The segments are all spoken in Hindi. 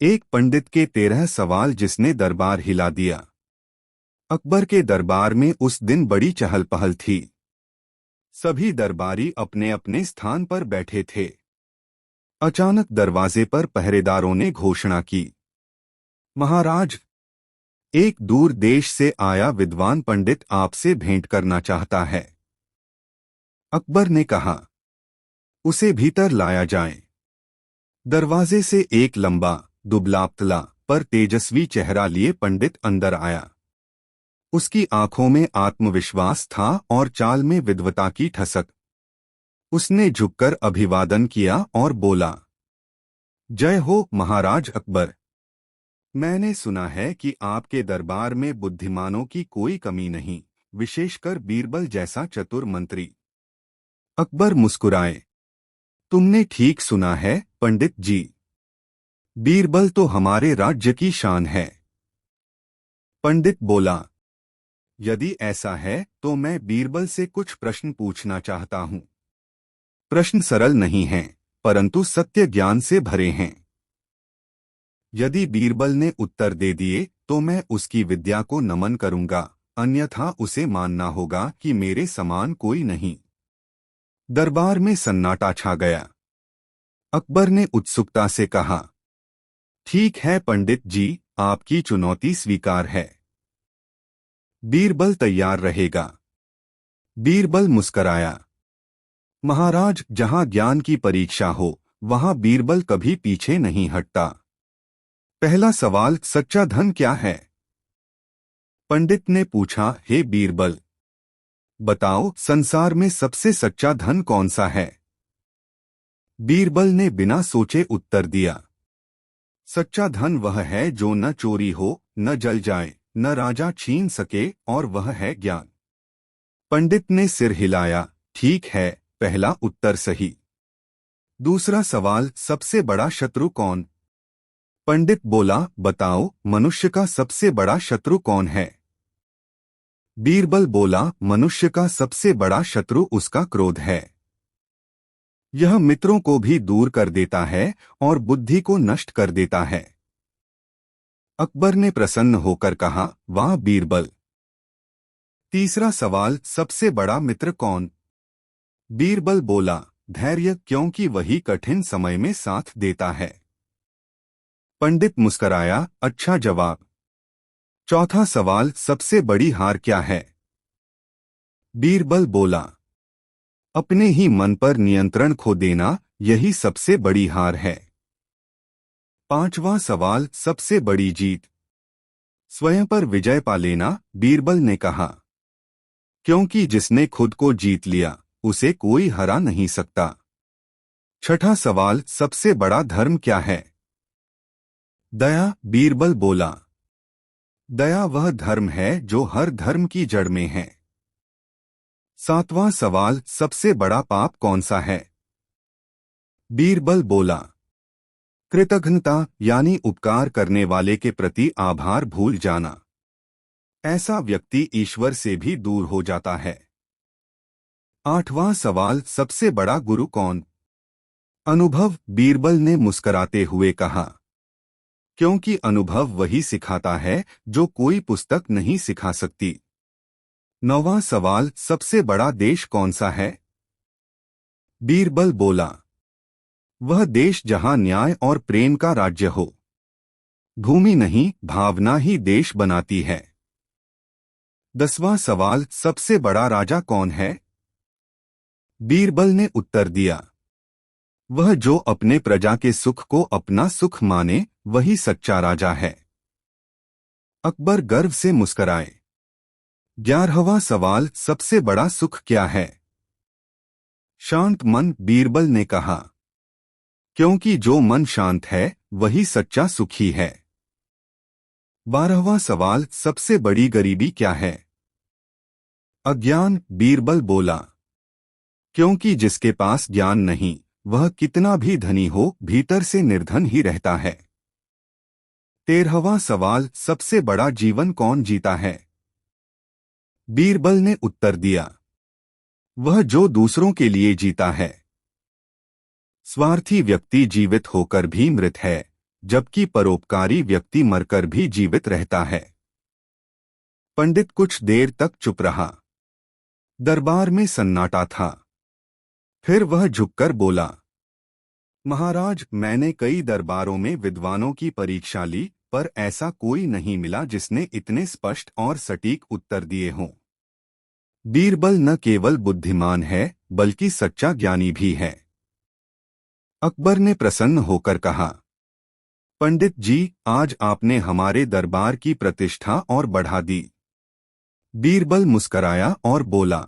एक पंडित के 13 सवाल जिसने दरबार हिला दिया। अकबर के दरबार में उस दिन बड़ी चहल पहल थी। सभी दरबारी अपने अपने स्थान पर बैठे थे। अचानक दरवाजे पर पहरेदारों ने घोषणा की, महाराज, एक दूर देश से आया विद्वान पंडित आपसे भेंट करना चाहता है। अकबर ने कहा, उसे भीतर लाया जाए। दरवाजे से एक लंबा, दुबला-पतला पर तेजस्वी चेहरा लिए पंडित अंदर आया। उसकी आंखों में आत्मविश्वास था और चाल में विद्वता की ठसक। उसने झुककर अभिवादन किया और बोला, जय हो महाराज अकबर। मैंने सुना है कि आपके दरबार में बुद्धिमानों की कोई कमी नहीं, विशेषकर बीरबल जैसा चतुर मंत्री। अकबर मुस्कुराए, तुमने ठीक सुना है पंडित जी। बीरबल तो हमारे राज्य की शान है। पंडित बोला, यदि ऐसा है तो मैं बीरबल से कुछ प्रश्न पूछना चाहता हूं। प्रश्न सरल नहीं हैं, परंतु सत्य ज्ञान से भरे हैं। यदि बीरबल ने उत्तर दे दिए तो मैं उसकी विद्या को नमन करूंगा, अन्यथा उसे मानना होगा कि मेरे समान कोई नहीं। दरबार में सन्नाटा छा गया। अकबर ने उत्सुकता से कहा, ठीक है पंडित जी, आपकी चुनौती स्वीकार है। बीरबल तैयार रहेगा। बीरबल मुस्कराया, महाराज, जहां ज्ञान की परीक्षा हो वहां बीरबल कभी पीछे नहीं हटता। पहला सवाल, सच्चा धन क्या है? पंडित ने पूछा, हे बीरबल, बताओ संसार में सबसे सच्चा धन कौन सा है? बीरबल ने बिना सोचे उत्तर दिया, सच्चा धन वह है जो न चोरी हो, न जल जाए, न राजा छीन सके, और वह है ज्ञान। पंडित ने सिर हिलाया, ठीक है, पहला उत्तर सही। दूसरा सवाल, सबसे बड़ा शत्रु कौन? पंडित बोला, बताओ मनुष्य का सबसे बड़ा शत्रु कौन है? बीरबल बोला, मनुष्य का सबसे बड़ा शत्रु उसका क्रोध है। यह मित्रों को भी दूर कर देता है और बुद्धि को नष्ट कर देता है। अकबर ने प्रसन्न होकर कहा, वाह बीरबल। तीसरा सवाल, सबसे बड़ा मित्र कौन? बीरबल बोला, धैर्य, क्योंकि वही कठिन समय में साथ देता है। पंडित मुस्कराया, अच्छा जवाब। चौथा सवाल, सबसे बड़ी हार क्या है? बीरबल बोला, अपने ही मन पर नियंत्रण खो देना, यही सबसे बड़ी हार है। पांचवा सवाल, सबसे बड़ी जीत? स्वयं पर विजय पा लेना, बीरबल ने कहा, क्योंकि जिसने खुद को जीत लिया उसे कोई हरा नहीं सकता। छठा सवाल, सबसे बड़ा धर्म क्या है? दया, बीरबल बोला, दया वह धर्म है जो हर धर्म की जड़ में है। सातवां सवाल, सबसे बड़ा पाप कौन सा है? बीरबल बोला, कृतघ्नता, यानी उपकार करने वाले के प्रति आभार भूल जाना। ऐसा व्यक्ति ईश्वर से भी दूर हो जाता है। आठवां सवाल, सबसे बड़ा गुरु कौन? अनुभव, बीरबल ने मुस्कराते हुए कहा, क्योंकि अनुभव वही सिखाता है जो कोई पुस्तक नहीं सिखा सकती। नौवां सवाल, सबसे बड़ा देश कौन सा है? बीरबल बोला, वह देश जहां न्याय और प्रेम का राज्य हो। भूमि नहीं, भावना ही देश बनाती है। 10वां सवाल, सबसे बड़ा राजा कौन है? बीरबल ने उत्तर दिया, वह जो अपने प्रजा के सुख को अपना सुख माने, वही सच्चा राजा है। अकबर गर्व से मुस्कराए। 11वां सवाल, सबसे बड़ा सुख क्या है? शांत मन, बीरबल ने कहा, क्योंकि जो मन शांत है वही सच्चा सुखी है। 12वां सवाल, सबसे बड़ी गरीबी क्या है? अज्ञान, बीरबल बोला, क्योंकि जिसके पास ज्ञान नहीं वह कितना भी धनी हो भीतर से निर्धन ही रहता है। 13वां सवाल, सबसे बड़ा जीवन कौन जीता है? बीरबल ने उत्तर दिया, वह जो दूसरों के लिए जीता है। स्वार्थी व्यक्ति जीवित होकर भी मृत है, जबकि परोपकारी व्यक्ति मरकर भी जीवित रहता है। पंडित कुछ देर तक चुप रहा। दरबार में सन्नाटा था। फिर वह झुककर बोला, महाराज, मैंने कई दरबारों में विद्वानों की परीक्षा ली, पर ऐसा कोई नहीं मिला जिसने इतने स्पष्ट और सटीक उत्तर दिए हों। बीरबल न केवल बुद्धिमान है, बल्कि सच्चा ज्ञानी भी है। अकबर ने प्रसन्न होकर कहा, पंडित जी, आज आपने हमारे दरबार की प्रतिष्ठा और बढ़ा दी। बीरबल मुस्कराया और बोला,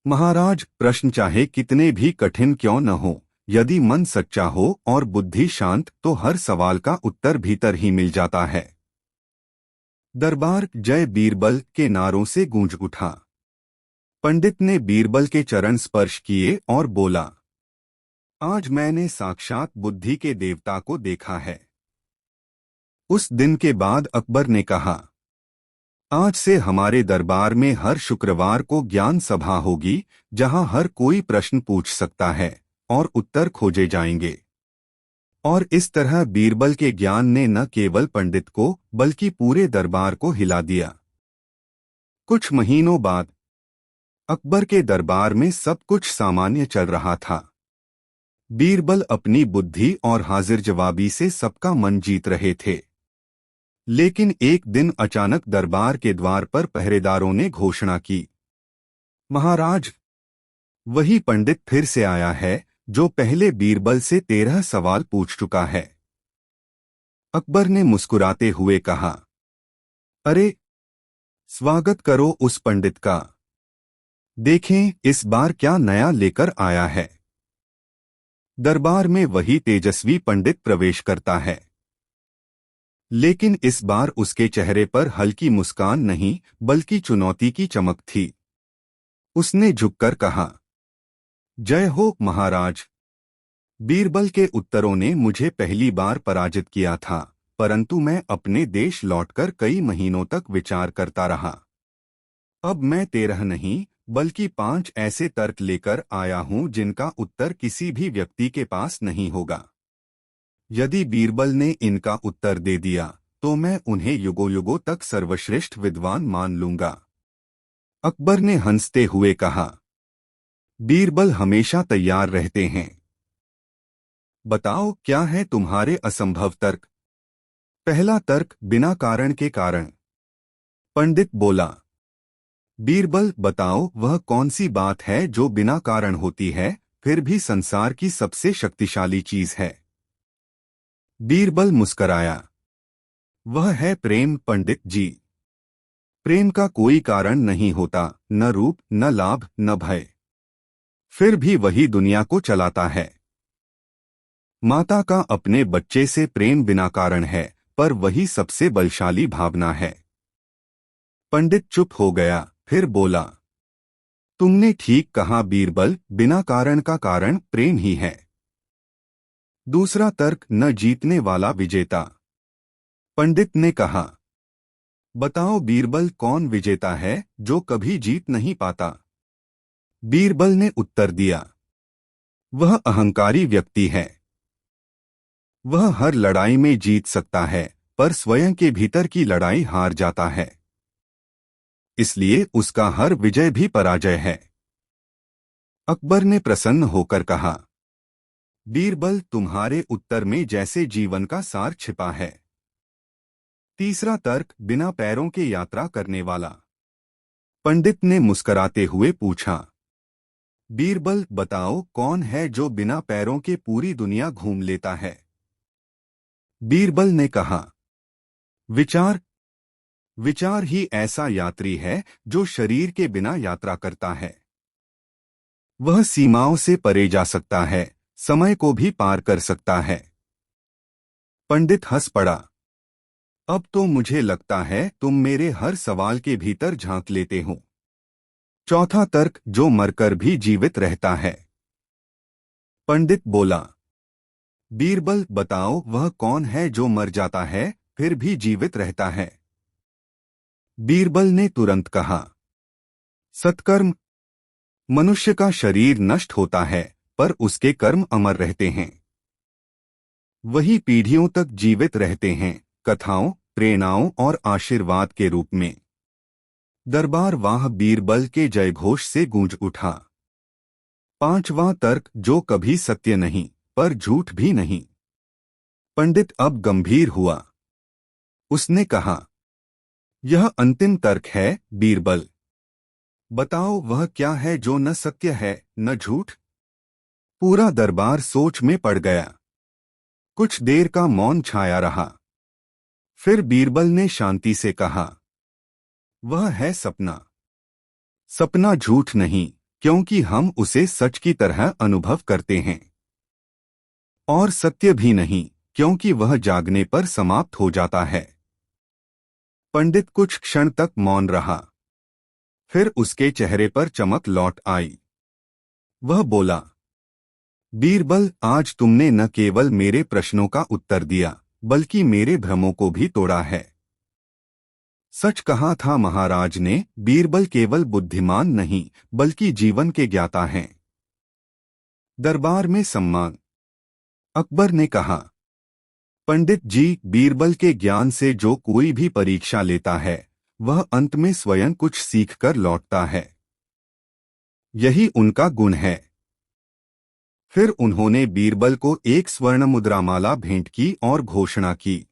महाराज, प्रश्न चाहे कितने भी कठिन क्यों न हो, यदि मन सच्चा हो और बुद्धि शांत, तो हर सवाल का उत्तर भीतर ही मिल जाता है। दरबार जय बीरबल के नारों से गूंज उठा। पंडित ने बीरबल के चरण स्पर्श किए और बोला, आज मैंने साक्षात बुद्धि के देवता को देखा है। उस दिन के बाद अकबर ने कहा, आज से हमारे दरबार में हर शुक्रवार को ज्ञान सभा होगी, जहां हर कोई प्रश्न पूछ सकता है और उत्तर खोजे जाएंगे। और इस तरह बीरबल के ज्ञान ने न केवल पंडित को बल्कि पूरे दरबार को हिला दिया। कुछ महीनों बाद अकबर के दरबार में सब कुछ सामान्य चल रहा था। बीरबल अपनी बुद्धि और हाजिर जवाबी से सबका मन जीत रहे थे। लेकिन एक दिन अचानक दरबार के द्वार पर पहरेदारों ने घोषणा की, महाराज, वही पंडित फिर से आया है जो पहले बीरबल से 13 सवाल पूछ चुका है। अकबर ने मुस्कुराते हुए कहा, अरे, स्वागत करो उस पंडित का। देखें इस बार क्या नया लेकर आया है। दरबार में वही तेजस्वी पंडित प्रवेश करता है। लेकिन इस बार उसके चेहरे पर हल्की मुस्कान नहीं, बल्कि चुनौती की चमक थी। उसने झुककर कहा, जय हो महाराज। बीरबल के उत्तरों ने मुझे पहली बार पराजित किया था, परंतु मैं अपने देश लौटकर कई महीनों तक विचार करता रहा। अब मैं 13 नहीं, बल्कि 5 ऐसे तर्क लेकर आया हूं जिनका उत्तर किसी भी व्यक्ति के पास नहीं होगा। यदि बीरबल ने इनका उत्तर दे दिया, तो मैं उन्हें युगों युगों तक सर्वश्रेष्ठ विद्वान मान लूंगा। अकबर ने हंसते हुए कहा, बीरबल हमेशा तैयार रहते हैं। बताओ, क्या है तुम्हारे असंभव तर्क? पहला तर्क, बिना कारण के कारण। पंडित बोला, बीरबल, बताओ वह कौन सी बात है जो बिना कारण होती है, फिर भी संसार की सबसे शक्तिशाली चीज है। बीरबल मुस्कराया, वह है प्रेम पंडित जी। प्रेम का कोई कारण नहीं होता, न रूप, न लाभ, न भय, फिर भी वही दुनिया को चलाता है। माता का अपने बच्चे से प्रेम बिना कारण है, पर वही सबसे बलशाली भावना है। पंडित चुप हो गया, फिर बोला, तुमने ठीक कहा बीरबल, बिना कारण का कारण प्रेम ही है। दूसरा तर्क, न जीतने वाला विजेता। पंडित ने कहा, बताओ बीरबल, कौन विजेता है जो कभी जीत नहीं पाता? बीरबल ने उत्तर दिया, वह अहंकारी व्यक्ति है। वह हर लड़ाई में जीत सकता है, पर स्वयं के भीतर की लड़ाई हार जाता है। इसलिए उसका हर विजय भी पराजय है। अकबर ने प्रसन्न होकर कहा, बीरबल, तुम्हारे उत्तर में जैसे जीवन का सार छिपा है। तीसरा तर्क, बिना पैरों के यात्रा करने वाला। पंडित ने मुस्कराते हुए पूछा, बीरबल, बताओ कौन है जो बिना पैरों के पूरी दुनिया घूम लेता है? बीरबल ने कहा, विचार। विचार ही ऐसा यात्री है जो शरीर के बिना यात्रा करता है। वह सीमाओं से परे जा सकता है, समय को भी पार कर सकता है। पंडित हंस पड़ा, अब तो मुझे लगता है तुम मेरे हर सवाल के भीतर झांक लेते हो। चौथा तर्क, जो मरकर भी जीवित रहता है। पंडित बोला, बीरबल, बताओ वह कौन है जो मर जाता है फिर भी जीवित रहता है? बीरबल ने तुरंत कहा, सत्कर्म। मनुष्य का शरीर नष्ट होता है, पर उसके कर्म अमर रहते हैं। वही पीढ़ियों तक जीवित रहते हैं, कथाओं, प्रेरणाओं और आशीर्वाद के रूप में। दरबार वाह बीरबल के जयघोष से गूंज उठा। पांचवां तर्क, जो कभी सत्य नहीं पर झूठ भी नहीं। पंडित अब गंभीर हुआ। उसने कहा, यह अंतिम तर्क है बीरबल। बताओ वह क्या है जो न सत्य है न झूठ। पूरा दरबार सोच में पड़ गया। कुछ देर का मौन छाया रहा। फिर बीरबल ने शांति से कहा, वह है सपना। सपना झूठ नहीं, क्योंकि हम उसे सच की तरह अनुभव करते हैं। और सत्य भी नहीं, क्योंकि वह जागने पर समाप्त हो जाता है। पंडित कुछ क्षण तक मौन रहा। फिर उसके चेहरे पर चमक लौट आई। वह बोला, बीरबल, आज तुमने न केवल मेरे प्रश्नों का उत्तर दिया, बल्कि मेरे भ्रमों को भी तोड़ा है। सच कहा था महाराज ने, बीरबल केवल बुद्धिमान नहीं, बल्कि जीवन के ज्ञाता हैं। दरबार में सम्मान। अकबर ने कहा, पंडित जी, बीरबल के ज्ञान से जो कोई भी परीक्षा लेता है, वह अंत में स्वयं कुछ सीखकर लौटता है। यही उनका गुण है। फिर उन्होंने बीरबल को एक स्वर्ण मुद्रामाला भेंट की और घोषणा की,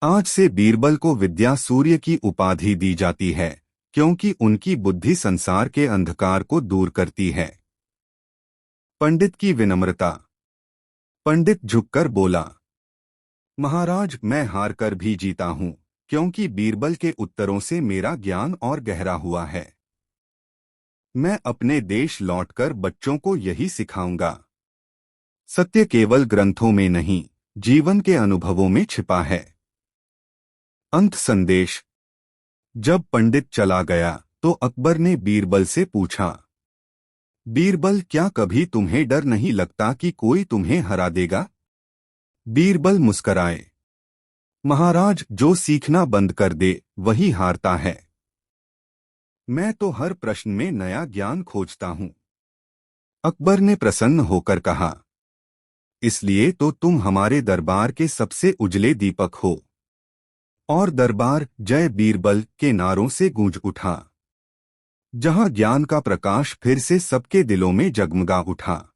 आज से बीरबल को विद्या सूर्य की उपाधि दी जाती है, क्योंकि उनकी बुद्धि संसार के अंधकार को दूर करती है। पंडित की विनम्रता। पंडित झुककर बोला, महाराज, मैं हार कर भी जीता हूं, क्योंकि बीरबल के उत्तरों से मेरा ज्ञान और गहरा हुआ है। मैं अपने देश लौटकर बच्चों को यही सिखाऊंगा। सत्य केवल ग्रंथों में नहीं, जीवन के अनुभवों में छिपा है। अंत संदेश। जब पंडित चला गया तो अकबर ने बीरबल से पूछा, बीरबल, क्या कभी तुम्हें डर नहीं लगता कि कोई तुम्हें हरा देगा? बीरबल मुस्कराए, महाराज, जो सीखना बंद कर दे वही हारता है। मैं तो हर प्रश्न में नया ज्ञान खोजता हूं। अकबर ने प्रसन्न होकर कहा, इसलिए तो तुम हमारे दरबार के सबसे उजले दीपक हो। और दरबार जय बीरबल के नारों से गूंज उठा। जहां ज्ञान का प्रकाश फिर से सबके दिलों में जगमगा उठा।